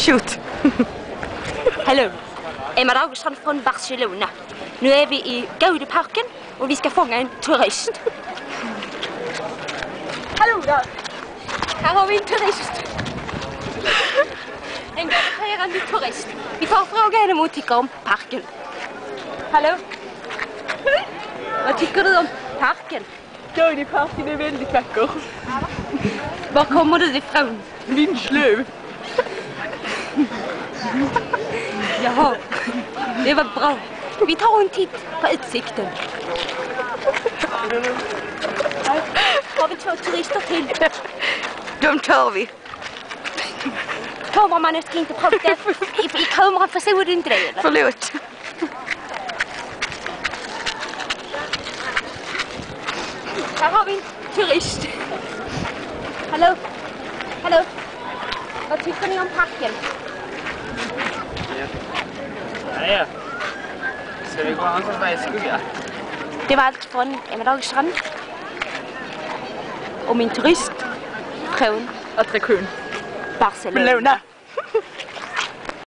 Shoot. Hallå, Emma Dagesson från Barcelona. Nu är vi i Gaudeparken och vi ska fånga en turist. Hallå där! Här har vi en turist. En galopperande turist. Vi får fråga henne om hon tycker om parken. Hallå? Vad tycker du om parken? Gaudeparken är väldigt vacker. Var kommer du ifrån? Vinslöv. Jaha, det var bra. Vi tar en titt på utsikten. Har vi 2 turister till? De tar vi. Kameramannen ska inte prata. I kameran förstod du inte det, eller? Förlåt. Här har vi en turist. Hallå? Hallå? Vad tycker ni om parken? Ja. Så vi går hans vej i skugga. Det var allt från Emma Dagesson. Och min turist från Attraktion. Barcelona.